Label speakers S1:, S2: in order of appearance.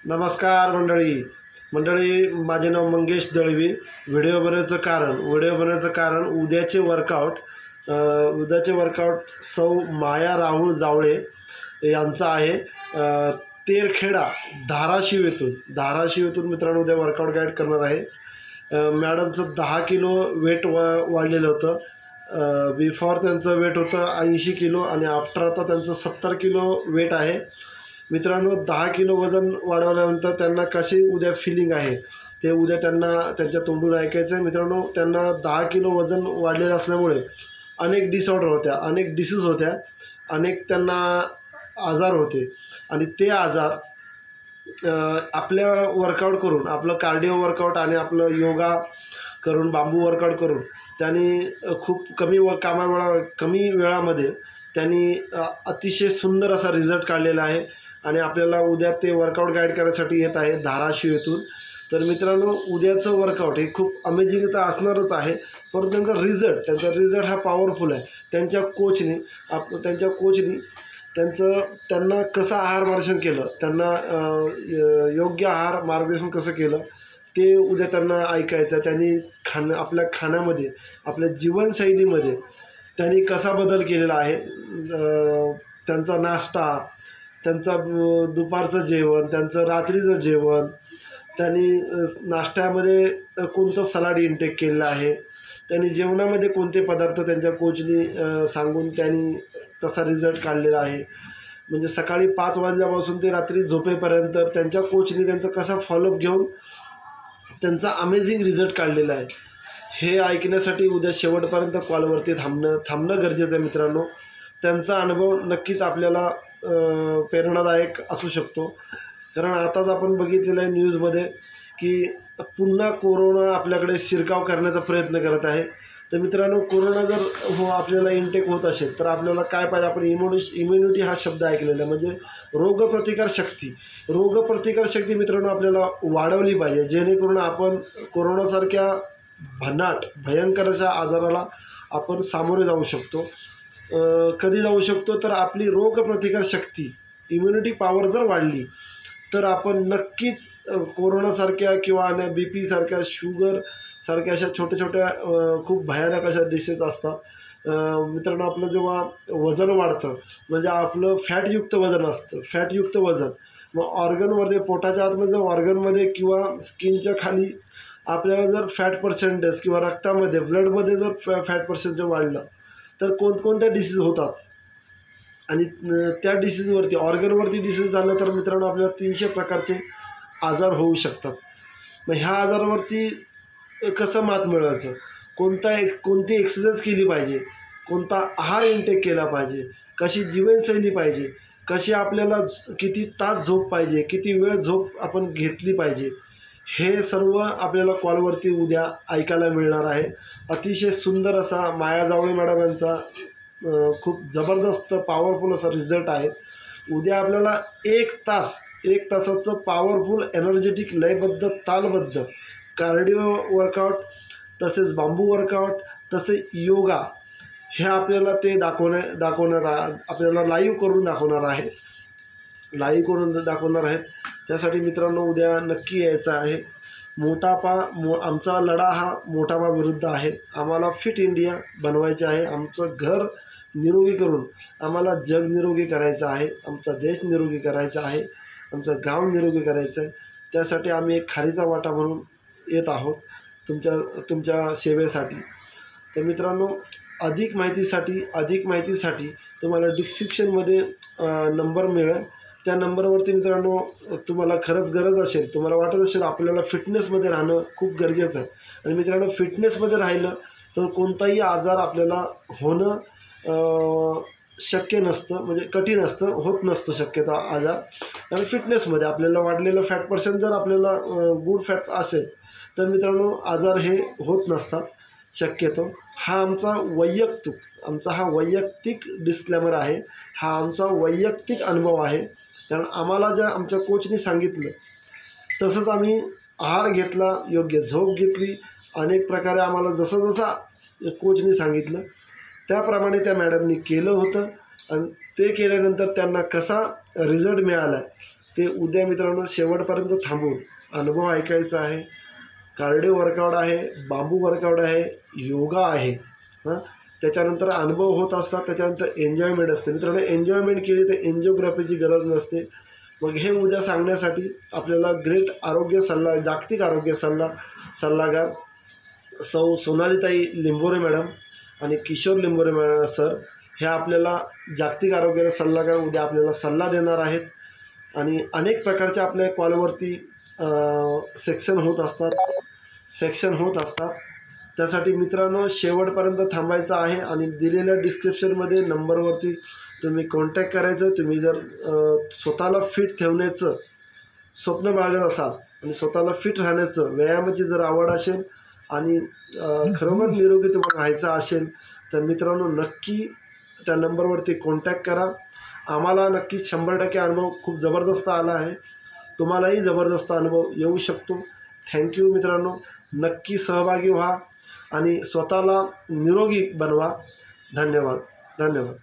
S1: नमस्कार मंडळी माझे नाव मंगेश दळवी। व्हिडिओ बनवण्याचं कारण उद्याचे वर्कआउट सौ माया राहुल जावळे यांचं आहे। तेरखेडा धाराशिव येथून मित्रांनो उद्या वर्कआउट गाईड करणार आहे। मॅडमचं 10 किलो वेट वाढलेलं होतं। बिफोर त्यांचं वेट होतं 80 किलो आणि आफ्टर आता त्यांचं 70 किलो वेट आहे। मित्रांनो 10 किलो वजन वाढवल्यानंतर त्यांना कशी उद्या फिलिंग आहे ते उद्या त्यांना त्यांच्या तोंडून ऐकायचं आहे। मित्रांनो त्यांना 10 किलो वजन वाढलेलं असल्यामुळे अनेक डिसऑर्डर होत्या, अनेक डिसीज होत्या, अनेक त्यांना आजार होते आणि ते आजार आपल्या वर्कआउट करून, आपलं कार्डिओ वर्कआउट आणि आपलं योगा करून, बांबू वर्कआउट करून त्यांनी खूप कमी वेळामध्ये त्यांनी अतिशय सुंदर असा रिझल्ट काढलेला आहे आणि आपल्याला उद्या ते वर्कआउट गाईड करण्यासाठी येत आहे धाराशिव येथून। तर मित्रांनो उद्याचं वर्कआउट हे खूप अमेझिंग तर असणारच आहे, परंतु त्यांचा रिझल्ट हा पॉवरफुल आहे। त्यांच्या कोचनी त्यांना कसं आहार मार्गदर्शन केलं, त्यांना योग्य आहार मार्गदर्शन कसं केलं ते उद्या त्यांना ऐकायचं। त्यांनी आपल्या खाण्यामध्ये, आपल्या जीवनशैलीमध्ये त्यांनी कसा बदल केलेला आहे, त्यांचा नाश्ता, त्यांचा दुपारचं जेवण, त्यांचं रात्रीचं जेवण, त्यांनी नाश्त्यामध्ये कोणतं सलाड इंटेक केलेलं आहे, त्यांनी जेवणामध्ये कोणते पदार्थ त्यांच्या कोचनी सांगून त्यांनी तसा रिझल्ट काढलेला आहे। म्हणजे सकाळी 5 वाजल्यापासून ते रात्री झोपेपर्यंत त्यांच्या कोचनी त्यांचा कसा फॉलोअप घेऊन त्यांचा अमेझिंग रिझल्ट काढलेला आहे। हे ऐकण्यासाठी उद्या शेवटपर्यंत कॉलवरती थांबणं गरजेचं आहे। मित्रांनो त्यांचा अनुभव नक्कीच आपल्याला प्रेरणादायक असू शकतो, कारण आताच आपण बघितलेलं आहे न्यूजमध्ये की पुन्हा कोरोना आपल्याकडे शिरकाव करण्याचा प्रयत्न करत आहे। तर मित्रांनो कोरोना जर आपल्याला इंटेक होत असेल तर आपल्याला काय पाहिजे, आपण इम्युनिटी हा शब्द ऐकलेला आहे, म्हणजे रोगप्रतिकारशक्ती मित्रांनो आपल्याला वाढवली पाहिजे, जेणेकरून आपण कोरोनासारख्या भयंकर अशा आजाराला आपण सामोरे जाऊ शकतो। कधी जाऊ शकतो तर आपली रोगप्रतिकारशक्ती, इम्युनिटी पॉवर जर वाढली तर आपण नक्कीच कोरोनासारख्या किंवा BP सारख्या, शुगर सारख्या अशा छोट्या खूप भयानक अशा डिसीज असतात। मित्रांनो आपलं जेव्हा वजन वाढतं म्हणजे आपलं फॅटयुक्त वजन मग ऑर्गनमध्ये, पोटाच्या आतमध्ये जर ऑर्गनमध्ये किंवा स्किनच्या खाली आपल्याला जर फॅट पर्सेंटेज किंवा रक्तामध्ये, ब्लडमध्ये जर फॅट पर्सेंटेज वाढलं तर कोणकोणत्या डिसीज होतात आणि त्या डिसीजवरती, ऑर्गनवरती डिसीज झालं तर मित्रांनो आपल्याला 300 प्रकारचे आजार होऊ शकतात। मग ह्या आजारावरती कसं मात मिळवायचं, कोणती एक्सरसाइज केली पाहिजे, कोणता आहार इंटेक केला पाहिजे, कशी जीवनशैली पाहिजे, कशी आपल्याला किती तास झोप पाहिजे, किती वेळ झोप आपण घेतली पाहिजे, हे सर्व आपल्याला कॉलवरती उद्या ऐकायला मिळणार आहे। अतिशय सुंदर असा माया जावळे मॅडम यांचा खूप जबरदस्त पॉवरफुल असा रिझल्ट आहे। उद्या आपल्याला 1 तासाचं पॉवरफुल एनर्जेटिक लयबद्ध तालबद्ध कार्डिओ वर्कआउट, तसेच बांबू वर्कआउट, तसेच योगा हे आपल्याला ते आपल्याला लाईव्ह करून दाखवणार आहेत। त्यासाठी मित्रांनो उद्या नक्की यायचं आहे। आमचा लढा हा मोटापा विरुद्ध आहे। आम्हाला फिट इंडिया बनवायचे आहे। आमचं घर निरोगी करून आम्हाला जग निरोगी करायचं आहे, आमचा देश निरोगी करायचा आहे, आमचं गाव निरोगी करायचं आहे। त्यासाठी आम्ही एक खारीचा वाटा म्हणून येत आहोत तुमच्या सेवेसाठी। तर मित्रांनो अधिक माहितीसाठी तुम्हाला डिस्क्रिप्शनमध्ये नंबर मिळेल, त्या नंबरवरती मित्रांनो तुम्हाला खरंच गरज असेल, तुम्हाला वाटत असेल आपल्याला फिटनेसमध्ये राहणं खूप गरजेचं आहे आणि मित्रांनो फिटनेसमध्ये राहिलं तर कोणताही आजार आपल्याला होणं शक्य नसतं, म्हणजे कठीण असतं, होत नसतो शक्यता आजार। आणि फिटनेसमध्ये आपल्याला वाढलेलं फॅट पर्सेंट जर आपल्याला गुड फॅट असेल तर मित्रांनो आजार हे होत नसतात शक्यतो। हा आमचा वैयक्तिक डिस्क्लेमर आहे, हा आमचा वैयक्तिक अनुभव आहे, कारण आम्हाला ज्या आमच्या कोचनी सांगितलं तसंच आम्ही आहार घेतला, योग्य झोप घेतली, अनेक प्रकारे आम्हाला जसं कोचनी सांगितलं त्याप्रमाणे त्या मॅडमनी केलं होतं आणि ते केल्यानंतर त्यांना कसा रिझल्ट मिळाला ते उद्या मित्रांनो शेवटपर्यंत थांबून अनुभव ऐकायचा आहे. कार्डिओ वर्कआउट आहे, बांबू वर्कआउट आहे, योगा आहे. त्याच्यानंतर अनुभव होत असतात, त्याच्यानंतर एन्जॉयमेंट असते. मित्रांनो एन्जॉयमेंट केली तर एन्जिओग्राफीची गरज नसते. मग हे उद्या सांगण्यासाठी आपल्याला ग्रेट आरोग्य जागतिक आरोग्य सल्लागार सौ सोनालीताई लिंबोरे मॅडम आणि किशोर लिंबोरे सर हे आपल्याला जागतिक आरोग्य सल्लागार उद्या आपल्याला सल्ला देणार आहेत. आणि अनेक प्रकारच्या आपल्या कॉलवरती सेक्शन होत असतात. त्यासाठी मित्रांनो शेवटपर्यंत थांबायचं आहे आणि दिलेल्या डिस्क्रिप्शनमध्ये नंबरवरती तुम्ही कॉन्टॅक्ट करायचं. तुम्ही जर स्वतःला फिट ठेवण्याचं स्वप्न बाळगत असाल आणि स्वतःला फिट राहण्याचं व्यायामाची जर आवड असेल आणि खरोखर निरोगी तुम्हाला राहायचं असेल तर मित्रांनो नक्की त्या नंबरवरती कॉन्टॅक्ट करा. आम्हाला नक्की 100% अनुभव खूप जबरदस्त आला आहे. तुम्हालाही जबरदस्त अनुभव येऊ शकतो. थँक्यू मित्रांनो. नक्की सहभागी व्हा आणि स्वतःला निरोगी बनवा. धन्यवाद.